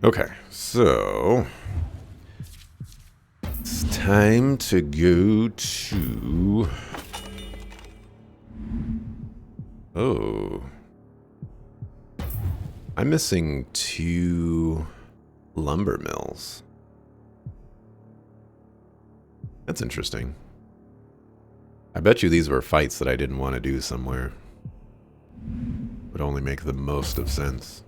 Okay, so it's time to go to... Oh. I'm missing 2 lumber mills. That's interesting. I bet you these were fights that I didn't want to do somewhere. Would only make the most of sense.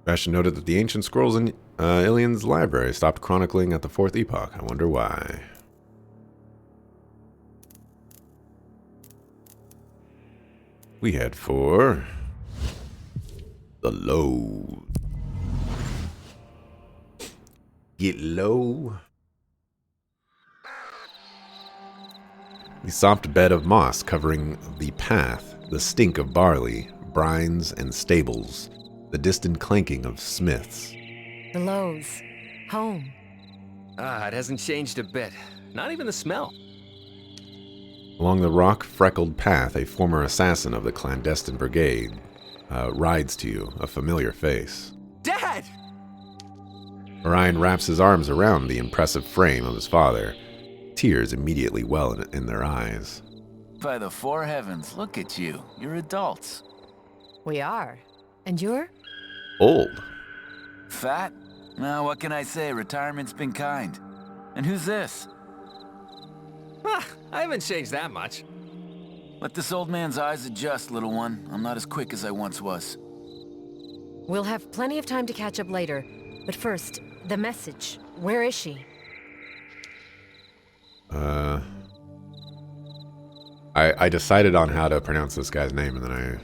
Bastion noted that the ancient scrolls in Ilian's library stopped chronicling at the 4th epoch. I wonder why. We head for the low. Get low. The soft bed of moss covering the path, the stink of barley, brines, and stables, the distant clanking of smiths. The Lowe's. Home. It hasn't changed a bit. Not even the smell. Along the rock-freckled path, a former assassin of the clandestine brigade rides to you, a familiar face. Dad! Orion wraps his arms around the impressive frame of his father. Tears immediately well in their eyes. By the 4 heavens, look at you. You're adults. We are. And you're? Old. Fat? Now, what can I say? Retirement's been kind. And who's this? I haven't changed that much. Let this old man's eyes adjust, little one. I'm not as quick as I once was. We'll have plenty of time to catch up later. But first, the message. Where is she? I decided on how to pronounce this guy's name, and then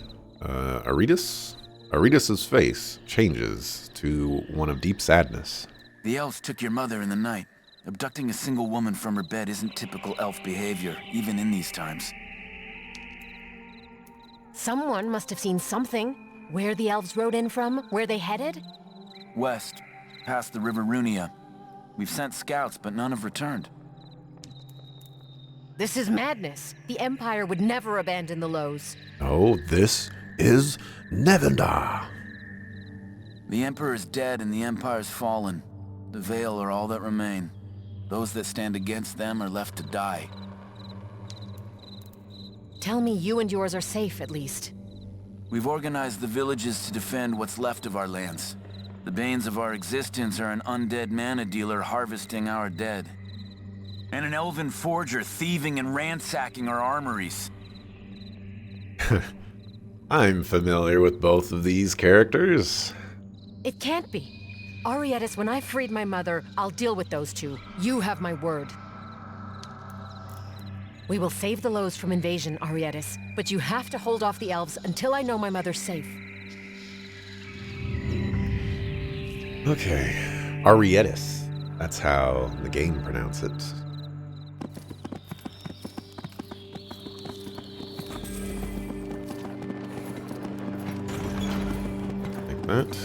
Aretus? Aretus's face changes to one of deep sadness. The elves took your mother in the night. Abducting a single woman from her bed isn't typical elf behavior, even in these times. Someone must have seen something. Where the elves rode in from? Where they headed? West, past the River Runia. We've sent scouts, but none have returned. This is madness. The Empire would never abandon the Lowe's. Oh, this is Nevendar. The Emperor's dead and the Empire's fallen. The Veil are all that remain. Those that stand against them are left to die. Tell me you and yours are safe, at least. We've organized the villages to defend what's left of our lands. The banes of our existence are an undead mana dealer harvesting our dead. And an elven forger thieving and ransacking our armories. I'm familiar with both of these characters. It can't be. Arietis, when I freed my mother, I'll deal with those 2. You have my word. We will save the Lowe's from invasion, Arietis, but you have to hold off the elves until I know my mother's safe. Okay. Arietis. That's how the game pronounces it. Like that.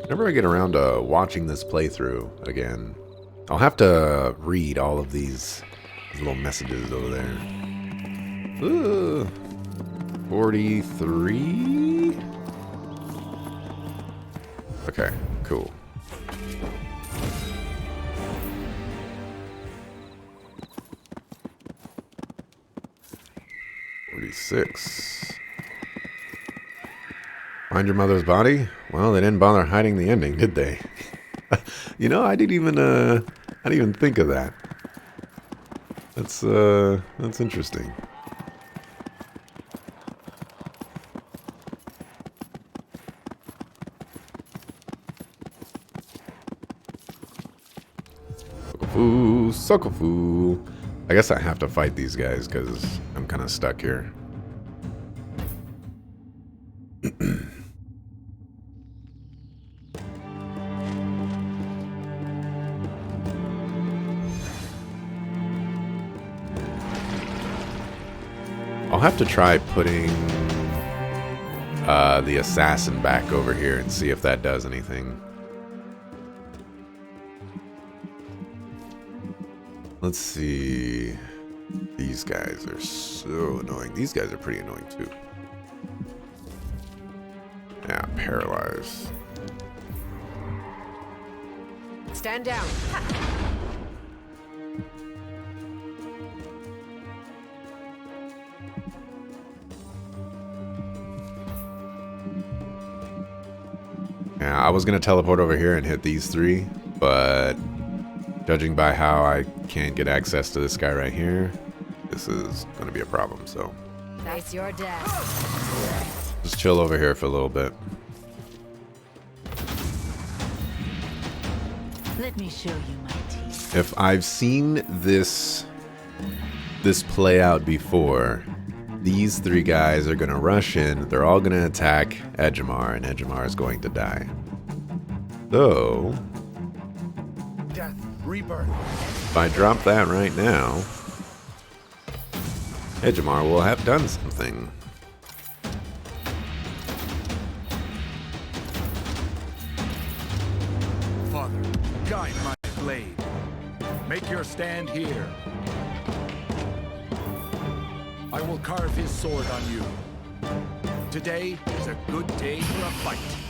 Whenever I get around to watching this playthrough again, I'll have to read all of these little messages over there. Ooh, 43? Okay, cool. $46. Find your mother's body? Well, they didn't bother hiding the ending, did they? You know, I didn't even think of that. That's interesting. Sokofu, Sokofu. I guess I have to fight these guys because I'm kind of stuck here. I'll have to try putting the assassin back over here and see if that does anything. Let's see. These guys are so annoying. These guys are pretty annoying too. Yeah, paralyzed. Stand down. Yeah, I was gonna teleport over here and hit these three, but judging by how I can't get access to this guy right here, this is gonna be a problem, so Face your death. just chill over here for a little bit. Let me show you my teeth. If I've seen this play out before, these three guys are gonna rush in, they're all gonna attack Edgemar, and Edgemar is going to die. So, Death, rebirth. if I drop that right now, Edgemar will have done something. Father, guide my blade. Make your stand here. I will carve his sword on you. Today is a good day for a fight.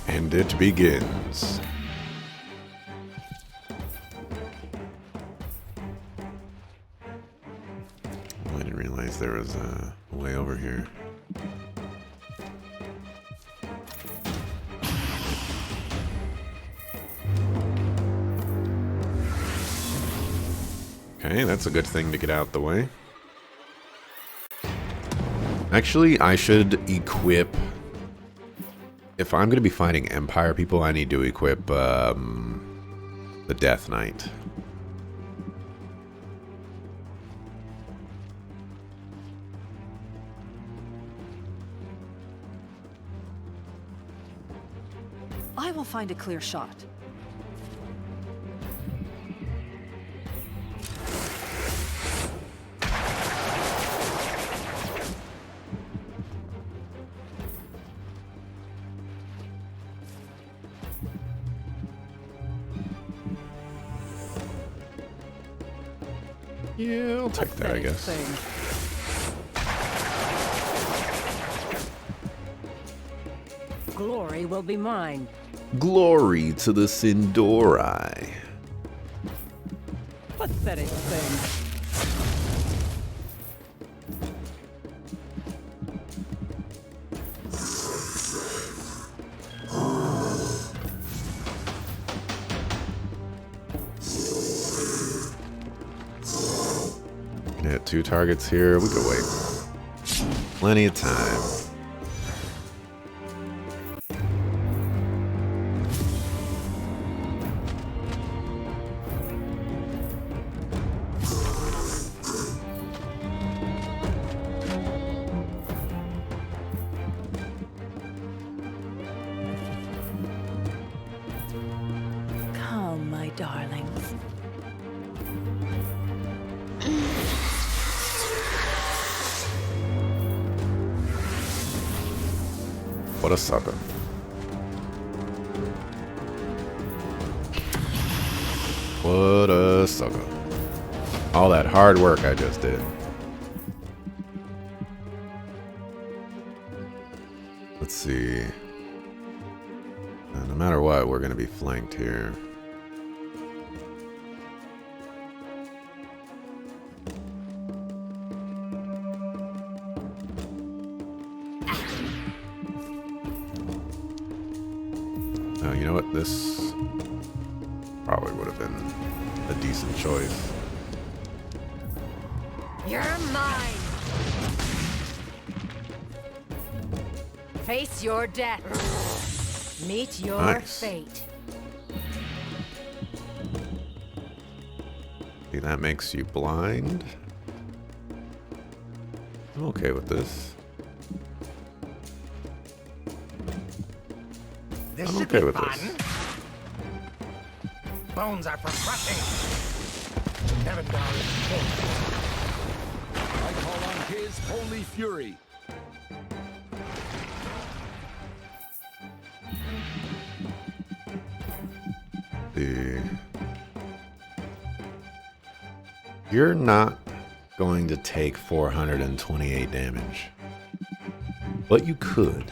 And it begins. Oh, I didn't realize there was a way over here. Okay, that's a good thing to get out the way. Actually, I should equip... If I'm going to be fighting Empire people, I need to equip the Death Knight. I will find a clear shot. Yeah, I'll take that, I guess. Glory will be mine. Glory to the Sindori. Pathetic thing. Can hit 2 targets here. We could wait. Plenty of time. Come, my darlings. What a sucker. What a sucker. All that hard work I just did. Let's see. No matter what, we're going to be flanked here. You know what? This probably would have been a decent choice. You're mine. Face your death. Meet your Nice. fate. See, that makes you blind. I'm okay with this. This I'm should okay be with fun. this. Bones are for crushing. Nevendar is full. I call on his holy fury. You're not going to take 428 damage. But you could.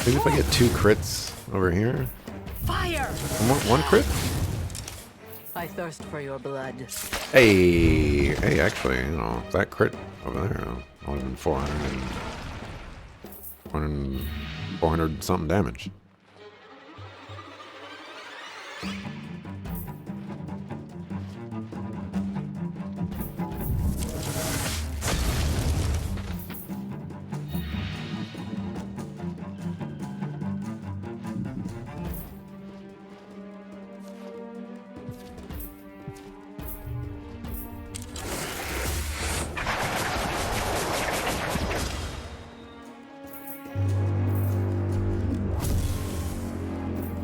Maybe if I get 2 crits over here. Fire! One crit? I thirst for your blood. Hey, actually, that crit over there would have been 400 something damage.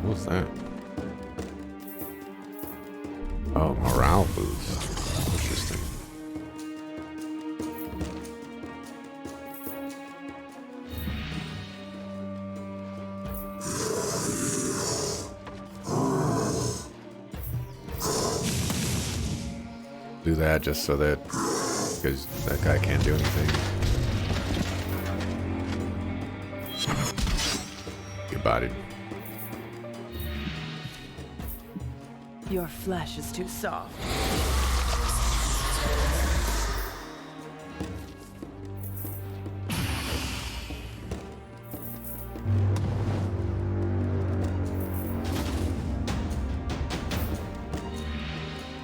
What's that? Oh, morale boost. Interesting. Do that just so that, because that guy can't do anything. Get bodied. Your flesh is too soft.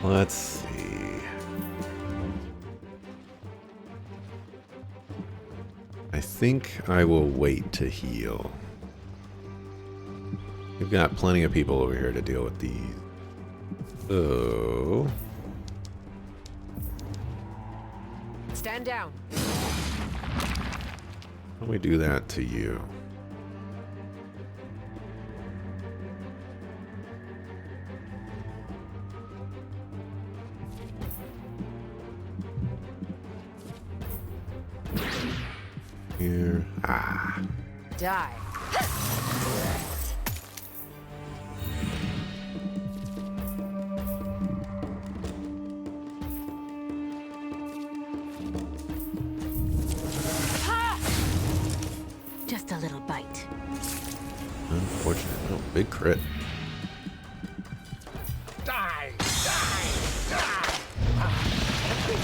Let's see. I think I will wait to heal. We've got plenty of people over here to deal with these. So... Stand down. how do we do that to you? Here. Ah. Die. Just a little bite. Unfortunate. Oh, big crit. Die! Die! Die! Okay.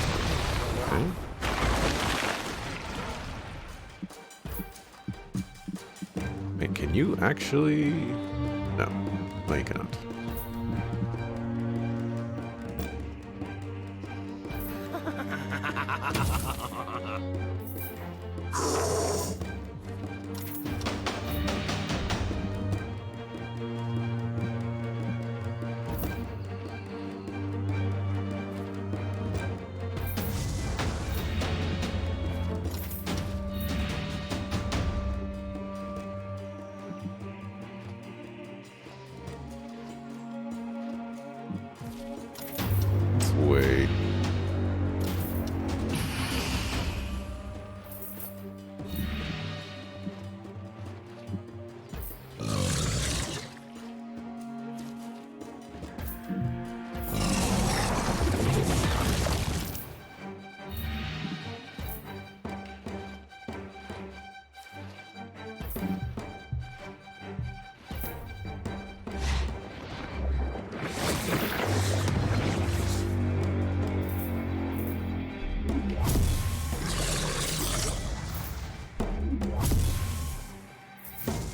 Wait, can you actually... no. No, you cannot. Let's wait.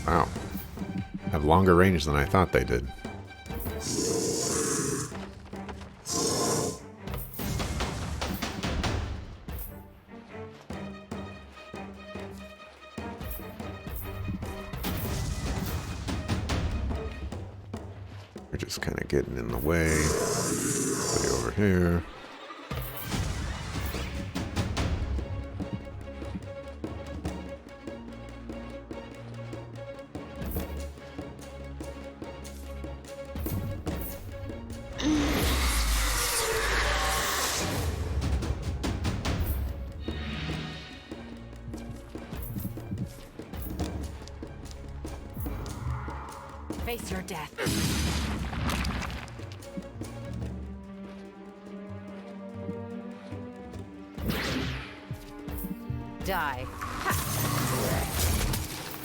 Wow. Have longer range than I thought they did. We're just kind of getting in the way. Put you over here. Face your death. Die. Ha.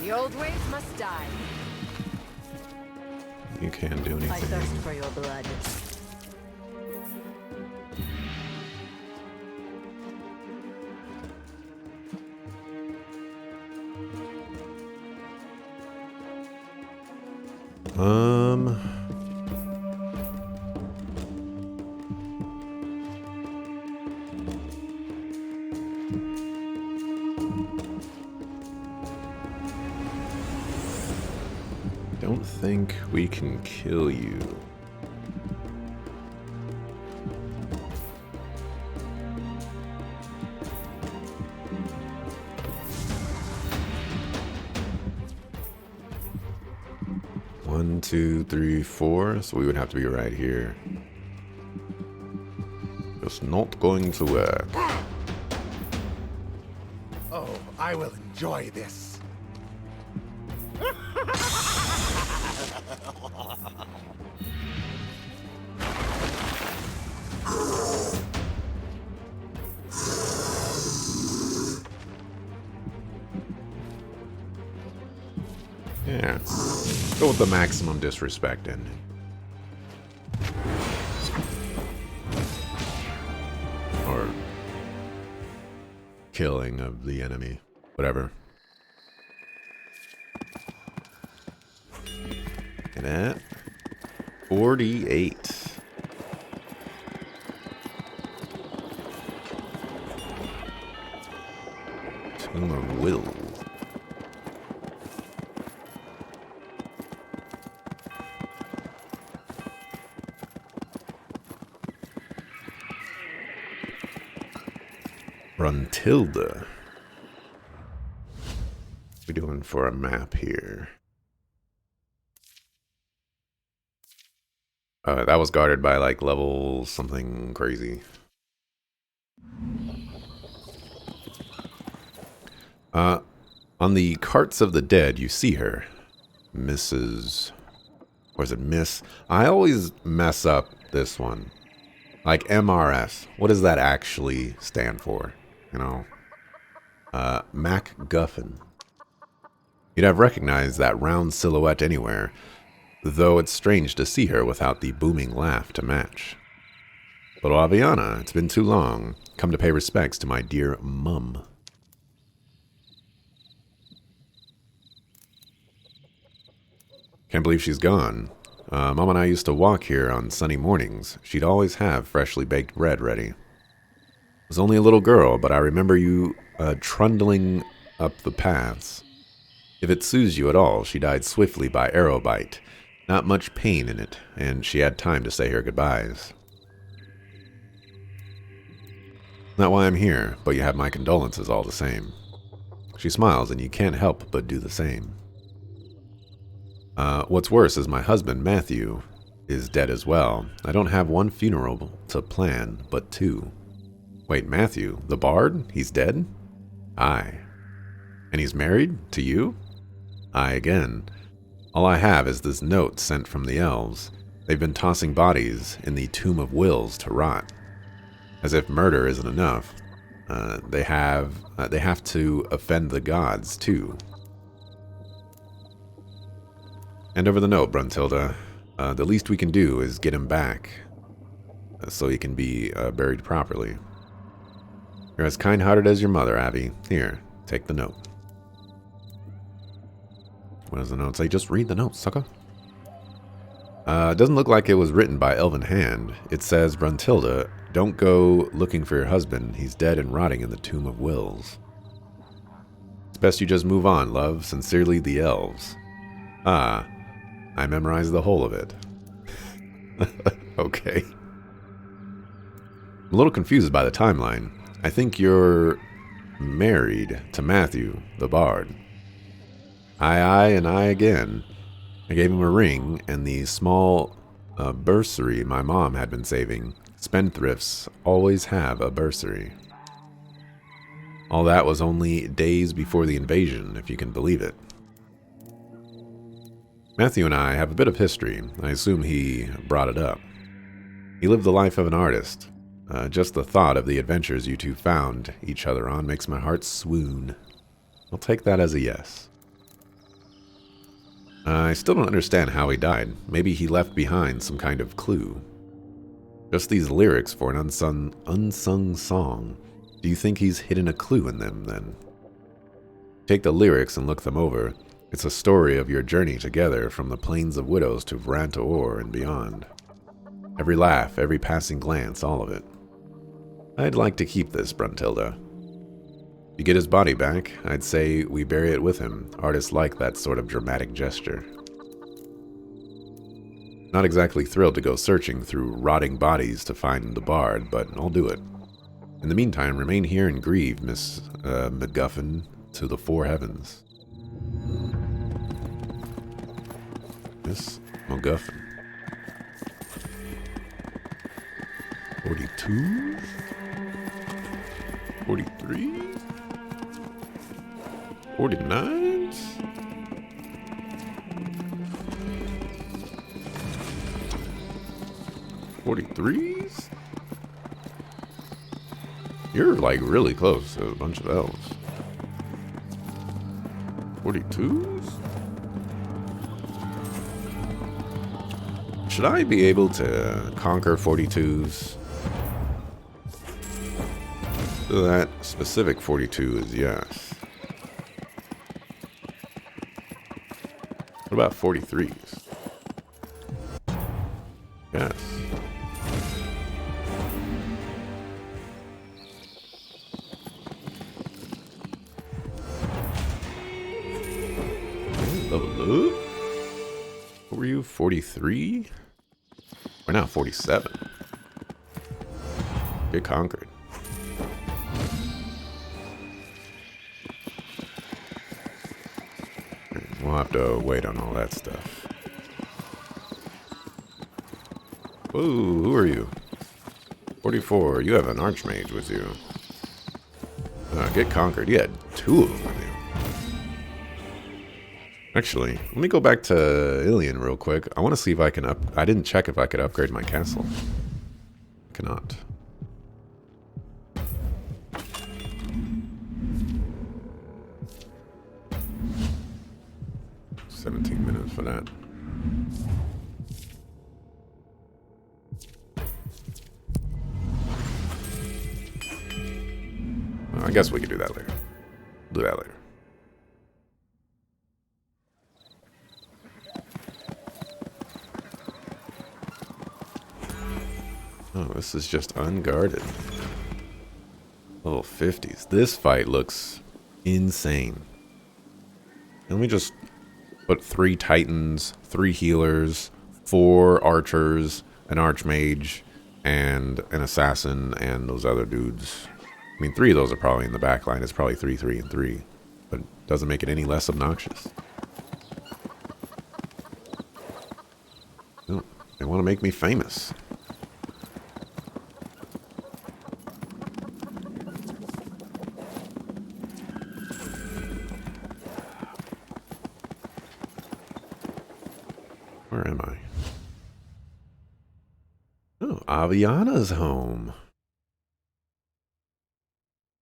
The old ways must die. You can't do I thirst anything. for your blood. Um. Don't think we can kill you. One, two, three, four. So we would have to be right here. It's not going to work. Oh, I will enjoy this. Yeah. Go with the maximum disrespect in. Or killing of the enemy. Whatever. Look at that. 48. Tomb of Will. Bruntilda. What are we doing for a map here? That was guarded by like level something crazy. On the Carts of the Dead, you see her. Mrs. Or is it Miss? I always mess up this one. Like MRS. What does that actually stand for? You know? MacGuffin. You'd have recognized that round silhouette anywhere, though it's strange to see her without the booming laugh to match. Little Aviana, it's been too long. Come to pay respects to my dear mum. Can't believe she's gone. Mom and I used to walk here on sunny mornings. She'd always have freshly baked bread ready. I was only a little girl, but I remember you trundling up the paths. If it soothes you at all, she died swiftly by arrow bite. Not much pain in it, and she had time to say her goodbyes. Not why I'm here, but you have my condolences all the same. She smiles, and you can't help but do the same. What's worse is my husband, Matthew, is dead as well. I don't have one funeral to plan, but two. Wait, Matthew, the bard? He's dead? Aye. And he's married? To you? Aye again. All I have is this note sent from the elves. They've been tossing bodies in the Tomb of Wills to rot. As if murder isn't enough. They have to offend the gods, too. And over the note, Bruntilda, the least we can do is get him back, so he can be buried properly. You're as kind-hearted as your mother, Abby. Here, take the note. What does the note say? Just read the note, sucker. It doesn't look like it was written by elven hand. It says, Bruntilda, don't go looking for your husband. He's dead and rotting in the Tomb of Wills. It's best you just move on, love. Sincerely, the elves. Ah, I memorized the whole of it. Okay. I'm a little confused by the timeline. I think you're married to Matthew, the bard. Aye, and aye again. I gave him a ring and the small bursary my mom had been saving. Spendthrifts always have a bursary. All that was only days before the invasion, if you can believe it. Matthew and I have a bit of history. I assume he brought it up. He lived the life of an artist. Just the thought of the adventures you two found each other on makes my heart swoon. I'll take that as a yes. I still don't understand how he died. Maybe he left behind some kind of clue. Just these lyrics for an unsung song. Do you think he's hidden a clue in them, then? Take the lyrics and look them over. It's a story of your journey together from the Plains of Widows to Vrantor and beyond. Every laugh, every passing glance, all of it. I'd like to keep this, Bruntilda. If you get his body back, I'd say we bury it with him. Artists like that sort of dramatic gesture. Not exactly thrilled to go searching through rotting bodies to find the bard, but I'll do it. In the meantime, remain here and grieve, Miss MacGuffin, to the four heavens. Miss MacGuffin. 42? 43? 49? $43s? You're like really close to a bunch of elves. 42s? Should I be able to conquer 42s? So that specific 42 is yes. What about 43s? Yes. Level up? What were you, 43? We're now 47. Get conquered. We'll have to wait on all that stuff. Whoa, who are you? 44, you have an archmage with you. Get conquered. You had two of them with you. Actually, let me go back to Ilion real quick. I want to see if I can I didn't check if I could upgrade my castle. I cannot. $17 for that. Well, I guess we could do that later. Do that later. Oh, this is just unguarded. Level 50s. This fight looks insane. Let me just put 3 titans, 3 healers, 4 archers, an archmage, and an assassin, and those other dudes. I mean, 3 of those are probably in the back line. It's probably 3, 3, and 3. But it doesn't make it any less obnoxious. Oh, they want to make me famous. Where am I? Oh, Aviana's home.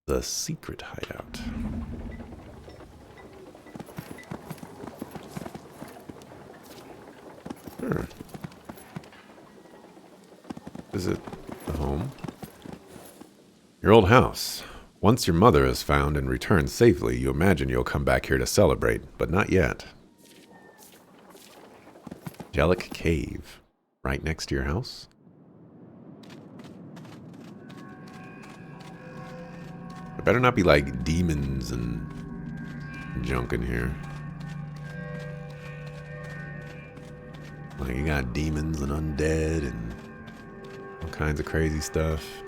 The secret hideout. Sure. Is it the home? Your old house. Once your mother is found and returned safely, you imagine you'll come back here to celebrate, but not yet. Angelic Cave. Right next to your house? There better not be like demons and junk in here. Like you got demons and undead and all kinds of crazy stuff.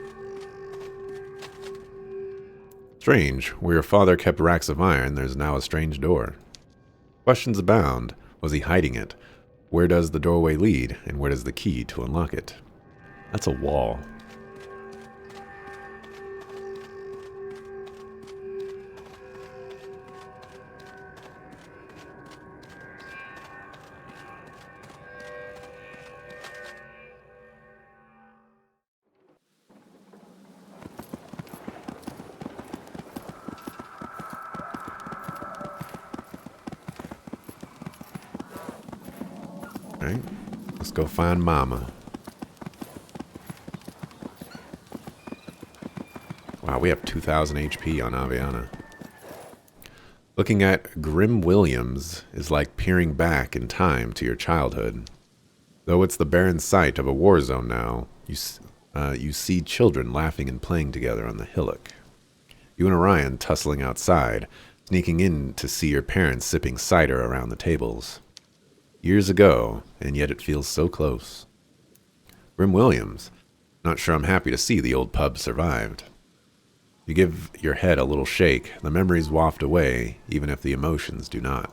Strange. Where your father kept racks of iron, there's now a strange door. Questions abound. Was he hiding it? Where does the doorway lead, and where does the key to unlock it? That's a wall. Alright, let's go find Mama. Wow, we have 2,000 HP on Aviana. Looking at Grim Williams is like peering back in time to your childhood. Though it's the barren sight of a war zone now, you see children laughing and playing together on the hillock. You and Orion tussling outside, sneaking in to see your parents sipping cider around the tables. Years ago, and yet it feels so close. Grim Williams, not sure I'm happy to see the old pub survived. You give your head a little shake, the memories waft away, even if the emotions do not.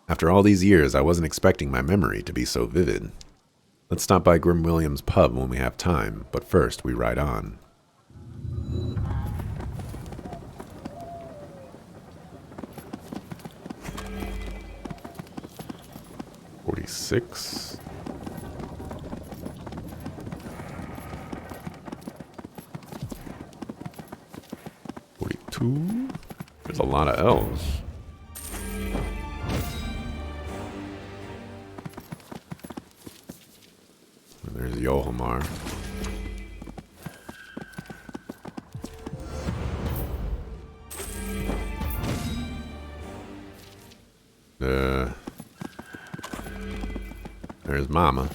After all these years, I wasn't expecting my memory to be so vivid. Let's stop by Grim Williams' pub when we have time, but first we ride on. $46. $42. There's a lot of elves. And there's Yohamar. There's Mama.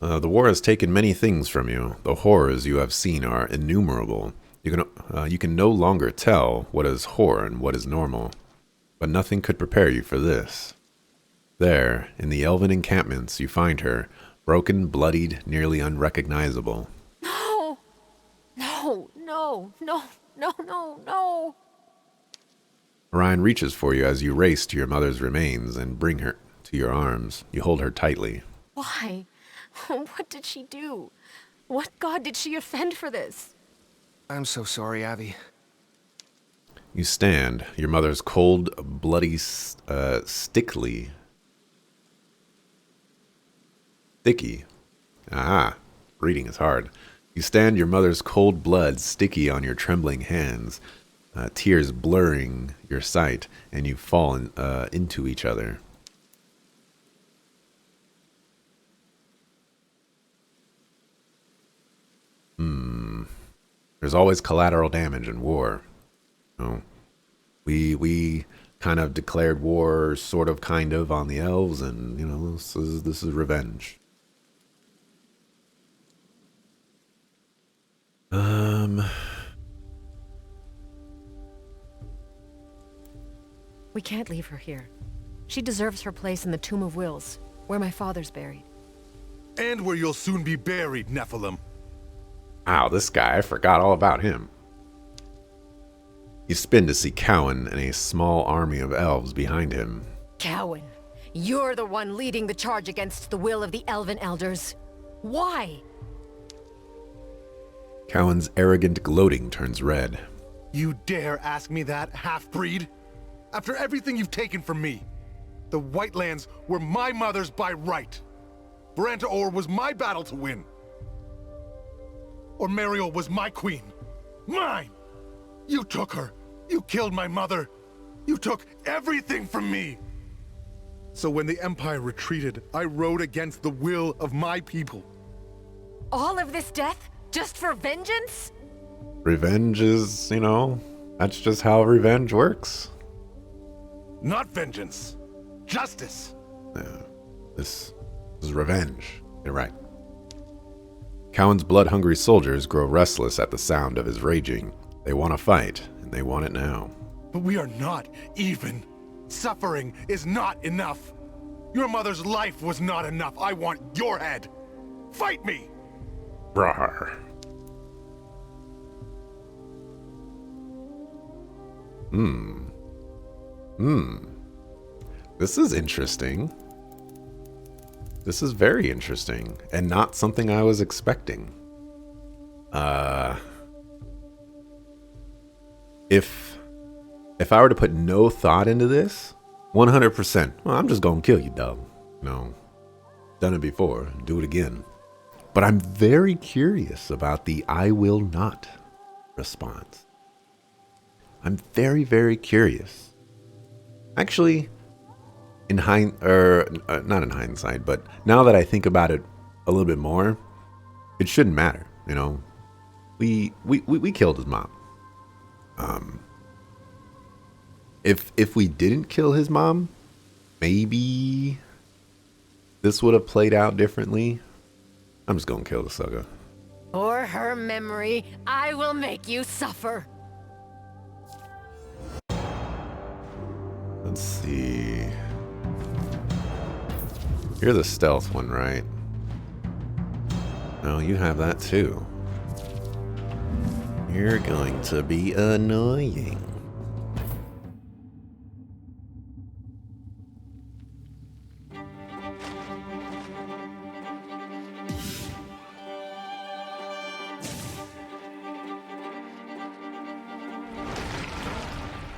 The war has taken many things from you. The horrors you have seen are innumerable. You can no longer tell what is horror and what is normal. But nothing could prepare you for this. There, in the elven encampments, you find her, broken, bloodied, nearly unrecognizable. No! No, no, no, no, no, no! Orion reaches for you as you race to your mother's remains and bring her to your arms. You hold her tightly. Why? What did she do? What god did she offend for this? I'm so sorry, Abby. You stand, your mother's cold, bloody, sticky. Ah, reading is hard. You stand, your mother's cold blood sticky on your trembling hands, tears blurring your sight, and you fall into each other. There's always collateral damage in war. You know, we kind of declared war, sort of, kind of, on the elves, and you know, this is revenge. We can't leave her here. She deserves her place in the Tomb of Wills, where my father's buried. And where you'll soon be buried, Nephilim. Wow, this guy, I forgot all about him. You spin to see Cowan and a small army of elves behind him. Cowan, you're the one leading the charge against the will of the Elven Elders. Why? Cowan's arrogant gloating turns red. You dare ask me that, half-breed? After everything you've taken from me, the Whitelands were my mother's by right. Brantaor was my battle to win. Or Mariel was my queen. Mine! You took her. You killed my mother. You took everything from me. So when the Empire retreated, I rode against the will of my people. All of this death? Just for vengeance? Revenge is, you know, that's just how revenge works. Not vengeance. Justice. This is revenge. You're right. Cowan's blood-hungry soldiers grow restless at the sound of his raging. They want to fight, and they want it now. But we are not even. Suffering is not enough. Your mother's life was not enough. I want your head. Fight me! Rawr. This is interesting. This is very interesting, and not something I was expecting. If I were to put no thought into this, 100%, well, I'm just gonna kill you, dog. No, done it before, do it again. But I'm very curious about the I will not. response. I'm very, very curious. Actually, not in hindsight, but now that I think about it a little bit more, it shouldn't matter, you know. We killed his mom. If we didn't kill his mom, maybe this would have played out differently. I'm just gonna kill the sucker. For her memory, I will make you suffer. Let's see. You're the stealth one, right? No, you have that too. You're going to be annoying.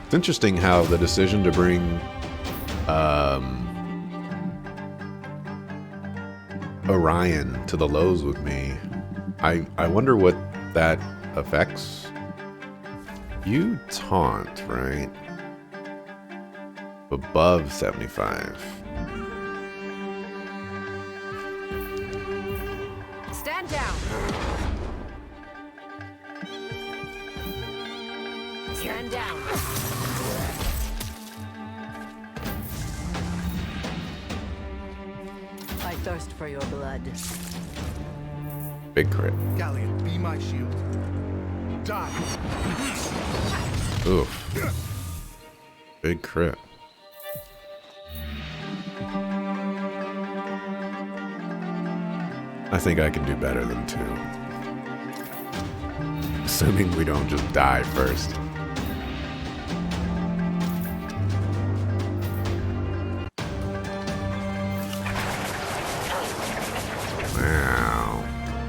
It's interesting how the decision to bring Orion to the Lowe's with me, I wonder what that affects. You taunt, right? Above 75. Stand down. Stand down. I thirst for your blood. Big crit. Galleon, be my shield. Die. Oof. Big crit. I think I can do better than 2. Assuming we don't just die first. Wow.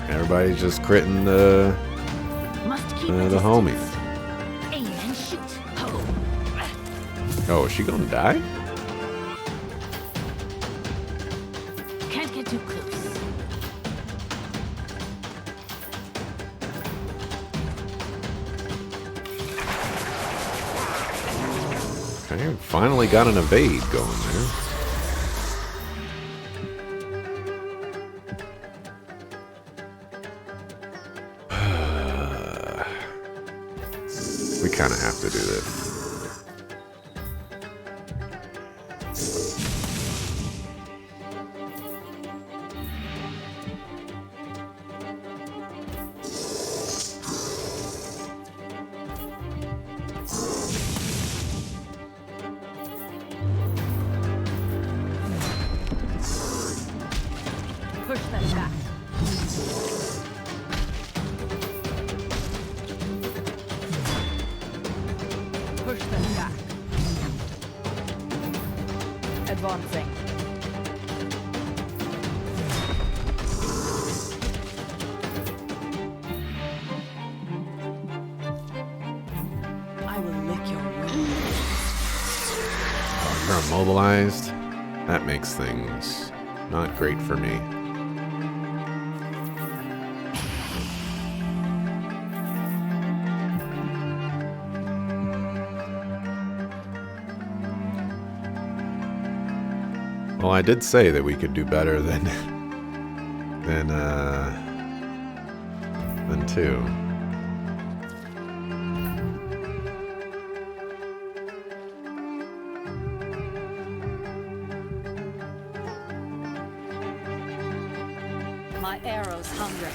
Everybody's just critting the homies. Aim and shoot. Oh, is she gonna die? Can't get too close. Okay, finally got an evade going there. We kind of have to do this. Push them back. Push them back. Advancing. I will lick your wounds. You're immobilized. That makes things not great for me. Well, I did say that we could do better than 2. My arrows hunger.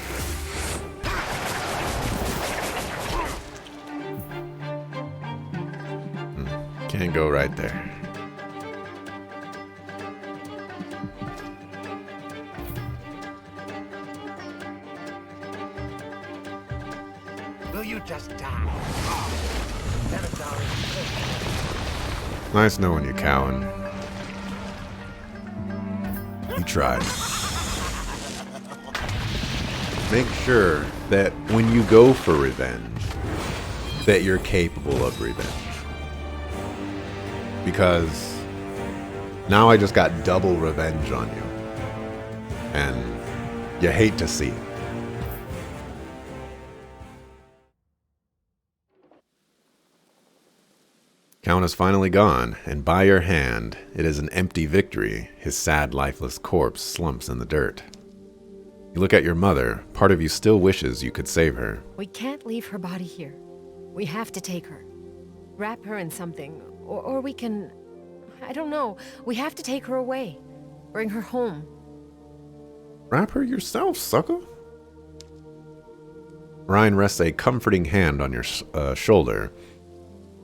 Can't go right there. Will you just die? Venator is Nice knowing you, Cowan. You tried. Make sure that when you go for revenge, that you're capable of revenge. Because now I just got double revenge on you. And you hate to see it. Count is finally gone, and by your hand, it is an empty victory. His sad, lifeless corpse slumps in the dirt. You look at your mother. Part of you still wishes you could save her. We can't leave her body here. We have to take her. Wrap her in something, or we can... I don't know. We have to take her away. Bring her home. Wrap her yourself, sucker. Ryan rests a comforting hand on your shoulder.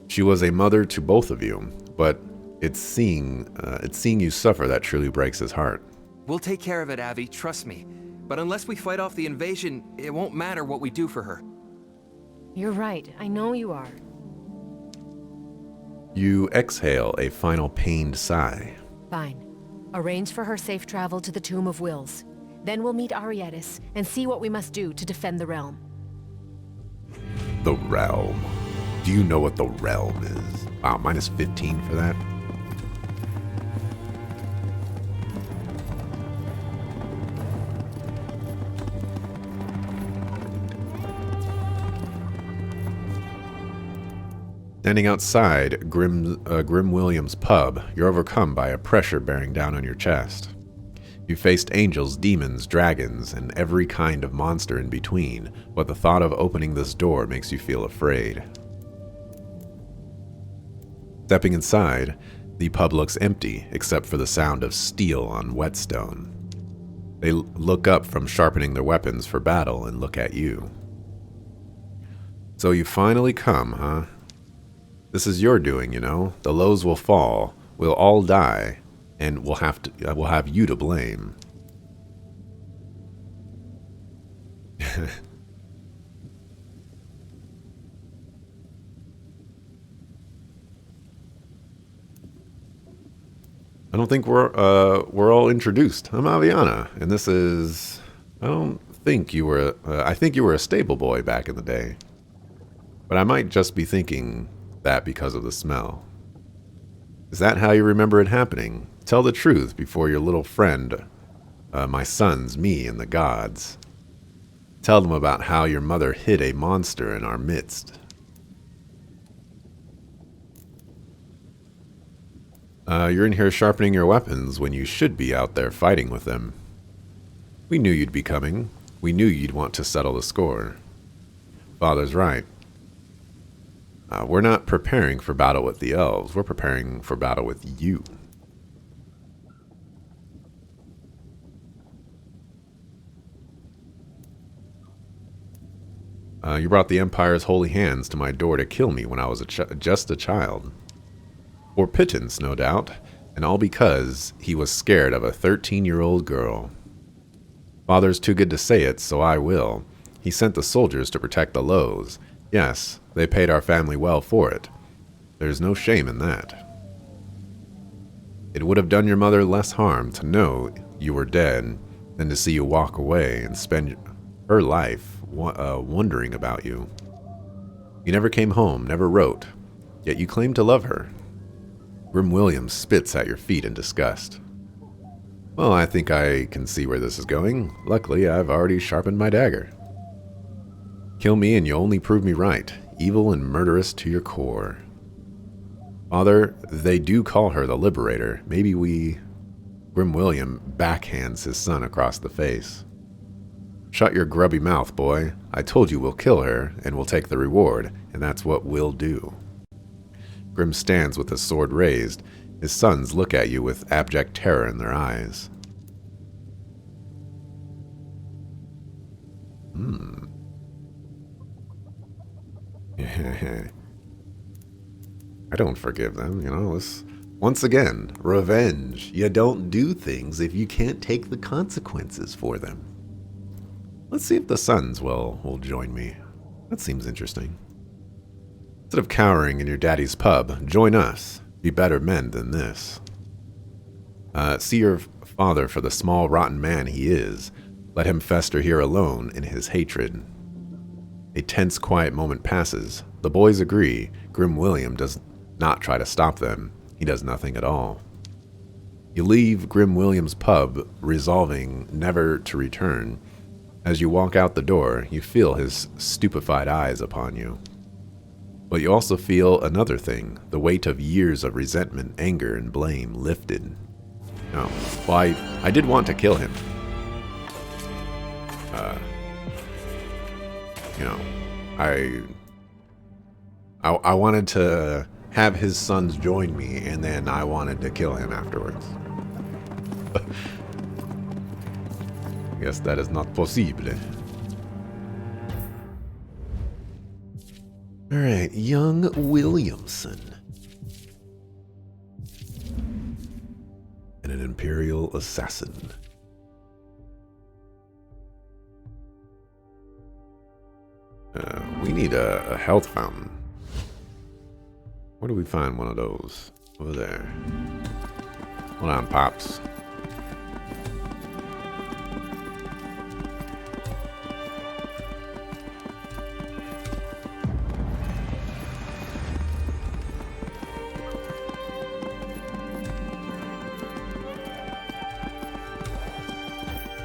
She was a mother to both of you, but it's seeing you suffer that truly breaks his heart. We'll take care of it, Abby, trust me. But unless we fight off the invasion, it won't matter what we do for her. You're right. I know you are. You exhale a final pained sigh. Fine. Arrange for her safe travel to the Tomb of Wills. Then we'll meet Arietis and see what we must do to defend the realm. The realm. Do you know what the realm is? Wow, minus 15 for that? Standing outside Grim Williams' pub, you're overcome by a pressure bearing down on your chest. You faced angels, demons, dragons, and every kind of monster in between, but the thought of opening this door makes you feel afraid. Stepping inside, the pub looks empty, except for the sound of steel on whetstone. They look up from sharpening their weapons for battle and look at you. So you finally come, huh? This is your doing, you know. The Lows will fall, we'll all die, and we'll have you to blame. I don't think we're all introduced. I'm Aviana, and this is... I don't think you were... I think you were a stable boy back in the day. But I might just be thinking that because of the smell. Is that how you remember it happening? Tell the truth before your little friend, my sons, me, and the gods. Tell them about how your mother hid a monster in our midst. You're in here sharpening your weapons when you should be out there fighting with them. We knew you'd be coming. We knew you'd want to settle the score. Father's right. We're not preparing for battle with the elves. We're preparing for battle with you. You brought the Empire's holy hands to my door to kill me when I was just a child. For pittance, no doubt, and all because he was scared of a 13-year-old girl. Father's too good to say it, so I will. He sent the soldiers to protect the Lows. Yes, they paid our family well for it. There's no shame in that. It would have done your mother less harm to know you were dead than to see you walk away and spend her life wondering about you. You never came home, never wrote, yet you claimed to love her. Grim Williams spits at your feet in disgust. Well, I think I can see where this is going. Luckily, I've already sharpened my dagger. Kill me and you only prove me right, evil and murderous to your core. Father, they do call her the Liberator. Maybe Grim William backhands his son across the face. Shut your grubby mouth, boy. I told you we'll kill her, and we'll take the reward, and that's what we'll do. Grim stands with his sword raised. His sons look at you with abject terror in their eyes. I don't forgive them, you know. Once again, revenge. You don't do things if you can't take the consequences for them. Let's see if the sons will join me. That seems interesting. Instead of cowering in your daddy's pub, join us. Be better men than this. See your father for the small, rotten man he is. Let him fester here alone in his hatred. A tense, quiet moment passes. The boys agree. Grim William does not try to stop them. He does nothing at all. You leave Grim William's pub, resolving never to return. As you walk out the door, you feel his stupefied eyes upon you. But you also feel another thing, the weight of years of resentment, anger, and blame lifted. Oh, well, I did want to kill him. You know, I wanted to have his sons join me, and then I wanted to kill him afterwards. I guess that is not possible. Alright, young Williamson. And an Imperial assassin. We need a health fountain. Where do we find one of those? Over there. Hold on, Pops.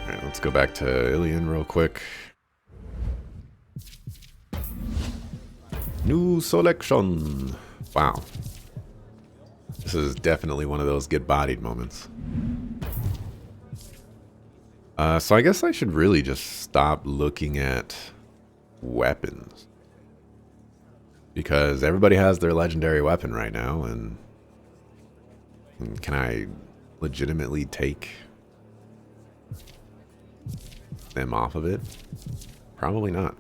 Alright, let's go back to Ilion real quick. New selection. Wow. This is definitely one of those get bodied moments. So I guess I should really just stop looking at weapons. Because everybody has their legendary weapon right now, and can I legitimately take them off of it? Probably not.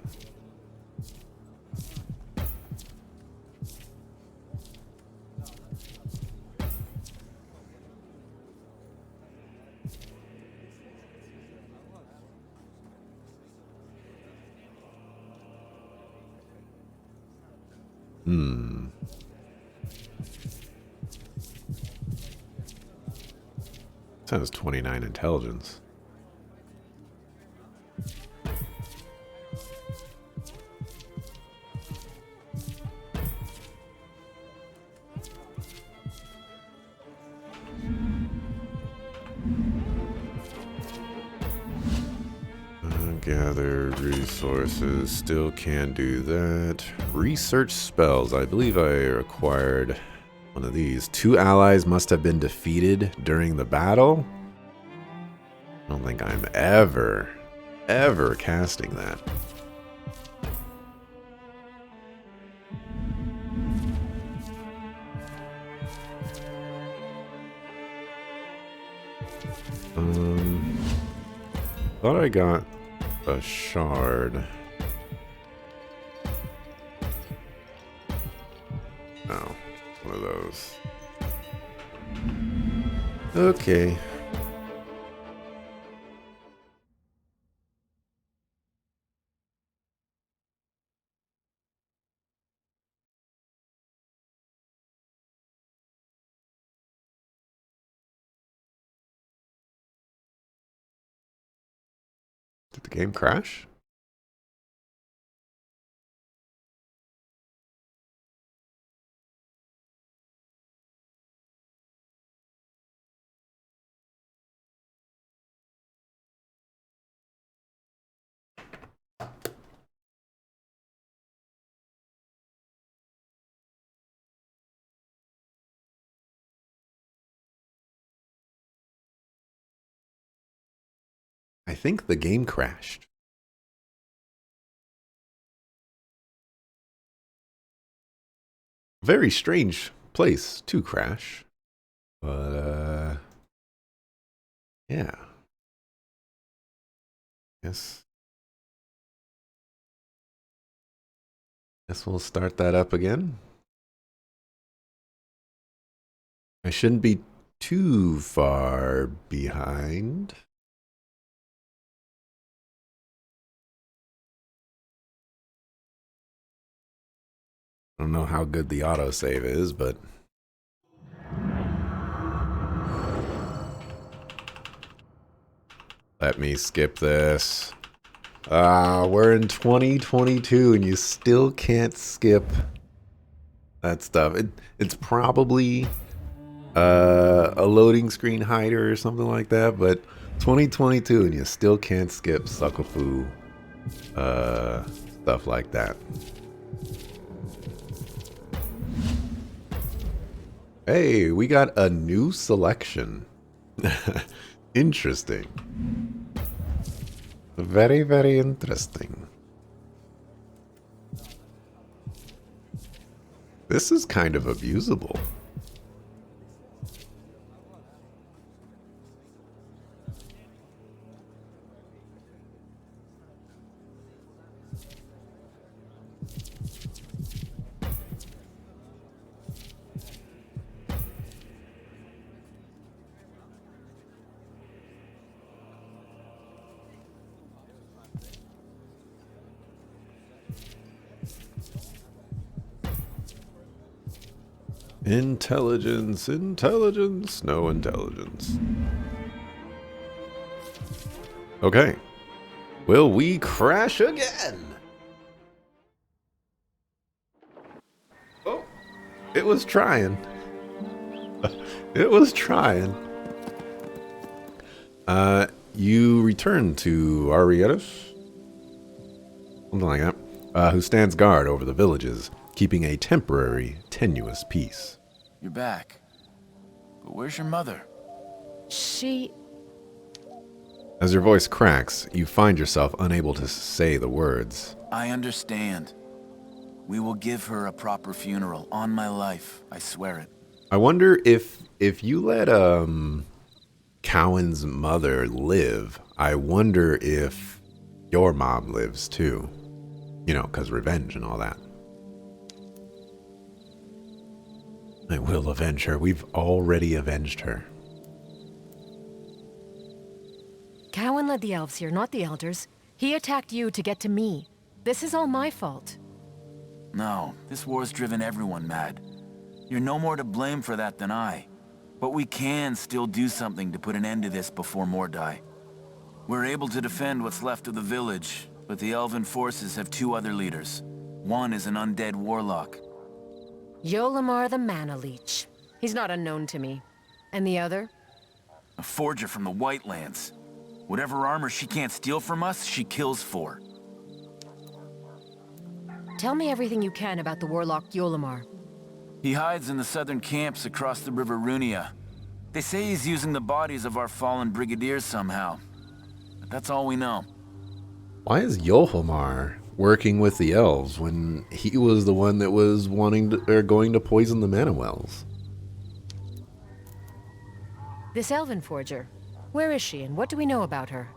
Says 29 intelligence. Gather resources, still can't do that. Research spells, I believe I acquired one of these. 2 allies must have been defeated during the battle. I don't think I'm ever casting that. Thought I got a shard. No, one of those. Okay. Did the game crash? I think the game crashed. Very strange place to crash. But, yeah. Guess we'll start that up again. I shouldn't be too far behind. I don't know how good the autosave is, but let me skip this. We're in 2022 and you still can't skip that stuff. It's probably a loading screen hider or something like that, but 2022 and you still can't skip Suckafu stuff like that. Hey, we got a new selection. Interesting. Very, very interesting. This is kind of abusable. Intelligence, intelligence, no intelligence. Okay. Will we crash again? Oh, it was trying. It was trying. You return to Arietis? Something like that. Who stands guard over the villages, keeping a temporary, tenuous peace. You're back. But where's your mother? She... As your voice cracks, you find yourself unable to say the words. I understand. We will give her a proper funeral, on my life, I swear it. I wonder if you let Cowan's mother live, I wonder if your mom lives too. You know, 'cause revenge and all that. I will avenge her. We've already avenged her. Cowan led the elves here, not the elders. He attacked you to get to me. This is all my fault. No, this war's driven everyone mad. You're no more to blame for that than I. But we can still do something to put an end to this before more die. We're able to defend what's left of the village, but the elven forces have two other leaders. One is an undead warlock. Yolimar the Mana Leech. He's not unknown to me. And the other? A forger from the Whitelands. Whatever armor she can't steal from us, she kills for. Tell me everything you can about the warlock Yolimar. He hides in the southern camps across the River Runia. They say he's using the bodies of our fallen brigadiers somehow. But that's all we know. Why is Yohomar working with the elves when he was the one that was going to poison the mana wells? This elven forger. Where is she and what do we know about her?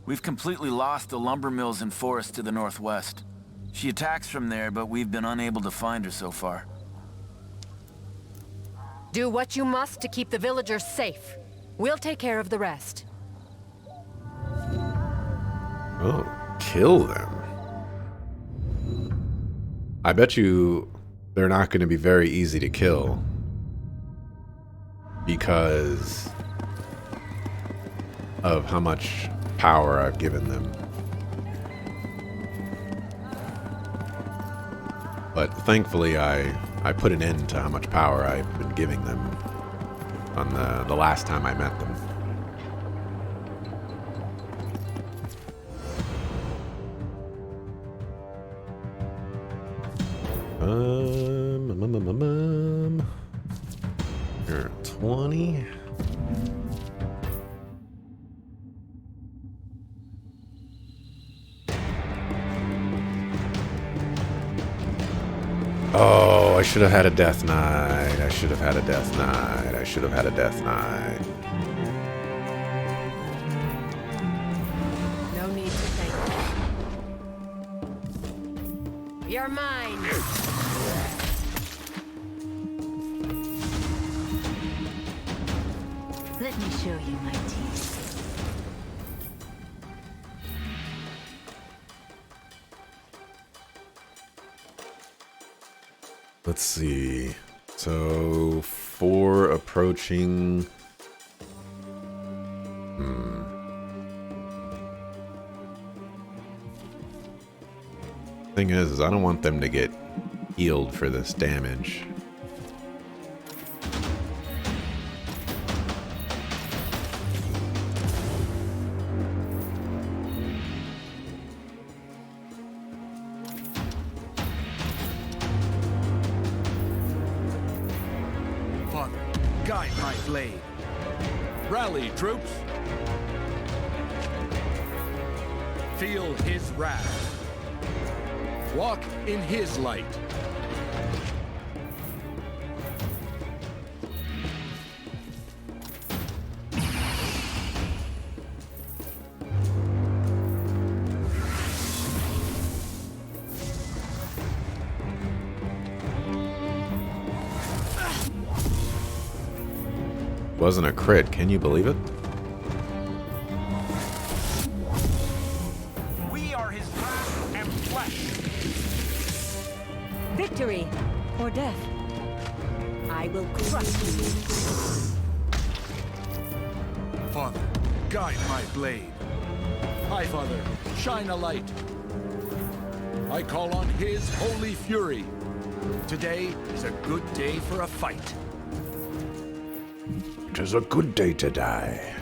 We've completely lost the lumber mills and forests to the northwest. She attacks from there, but we've been unable to find her so far. Do what you must to keep the villagers safe. We'll take care of the rest. Oh, kill them. I bet you they're not going to be very easy to kill. Because of how much power I've given them. But thankfully I put an end to how much power I've been giving them on the last time I met them. You're 20. Oh, I should have had a death knight. I should have had a death knight. I should have had a death knight. No need to thank me. You're mine. Let me show you my teeth. Let's see. So, 4 approaching. Thing is I don't want them to get healed for this damage. blade. Rally, troops! Feel his wrath. Walk in his light. Wasn't a crit, can you believe it? We are his wrath and flesh. Victory or death. I will crush you. Father, guide my blade. High Father, shine a light. I call on his holy fury. Today is a good day for a fight. It is a good day to die.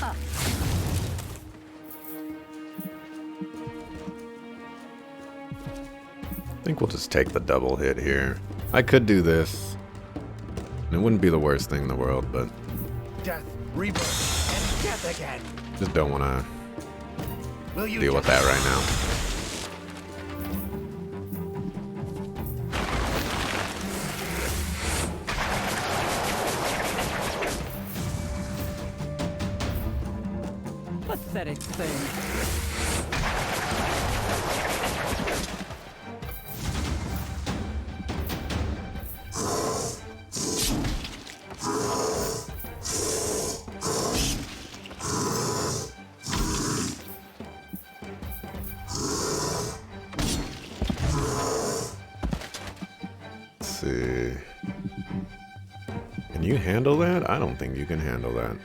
I think we'll just take the double hit here. I could do this. It wouldn't be the worst thing in the world, but Death, rebirth, and death again. just don't want to Will you deal with that right now. Pathetic thing. Let's see. Can you handle that? I don't think you can handle that.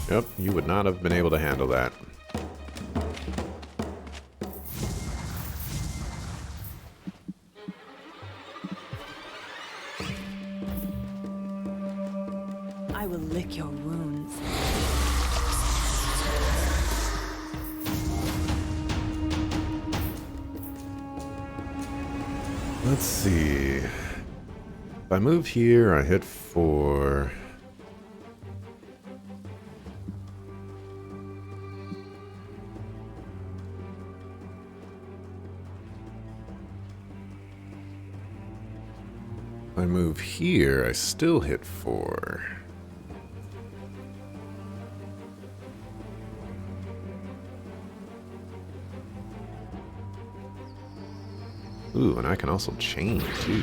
Yep, you would not have been able to handle that. I will lick your wounds. Let's see. If I move here, I hit 4. If I move here, I still hit 4. Ooh, and I can also chain too.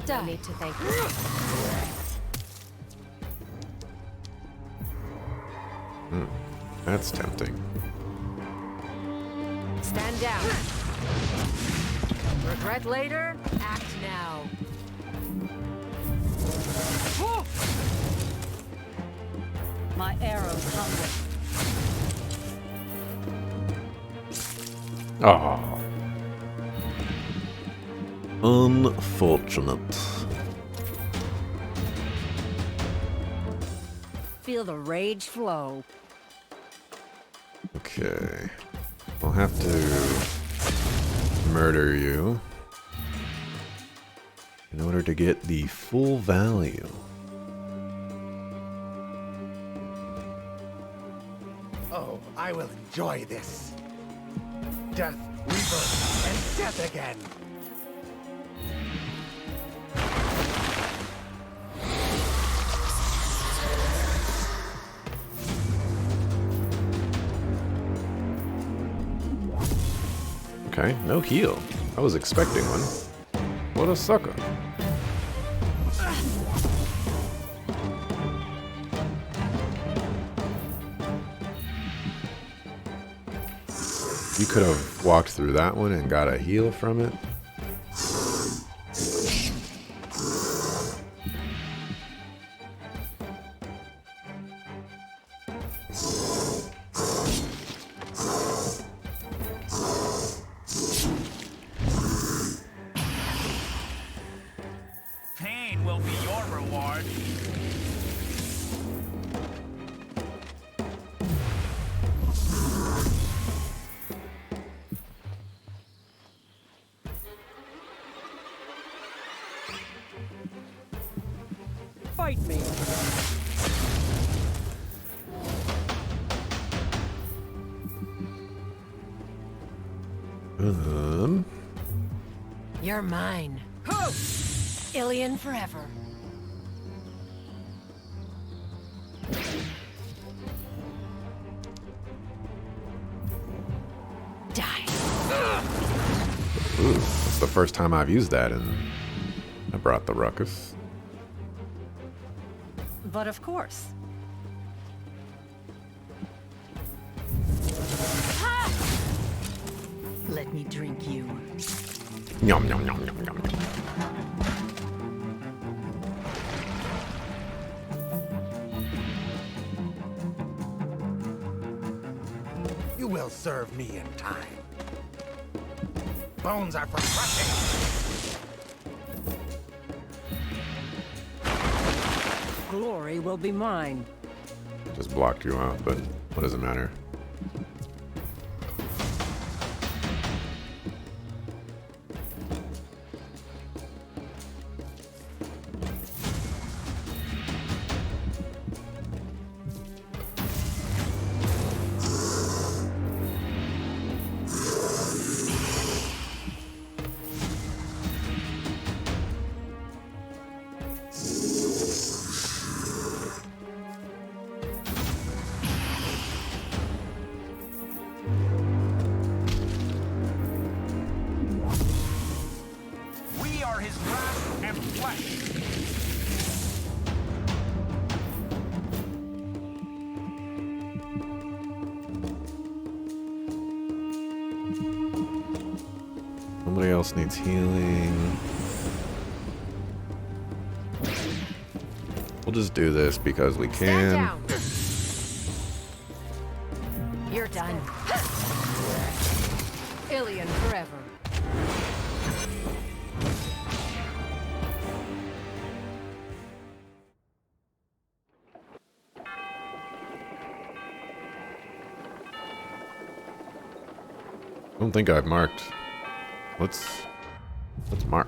I need to thank you. That's tempting. Stand down. Regret later, act now. My arrows hunger. Oh. Unfortunate. Feel the rage flow. Okay. I'll have to murder you in order to get the full value. Oh, I will enjoy this. Death, rebirth, and death again. Okay, no heal. I was expecting one. What a sucker. You could have walked through that one and got a heal from it. Pain will be your reward. Fight me. You're mine. Ilian forever. Die. Ooh, it's the first time I've used that, and I brought the ruckus. But of course. Let me drink you. Yum, yum, yum, yum, yum. You will serve me in time. Bones are for crushing. Glory will be mine. Just blocked you out, but what does it matter? We are his wrath and flesh. Somebody else needs healing. We'll just do this because we Stand can. down. You're done. Ilian forever. I don't think I've marked. Let's mark.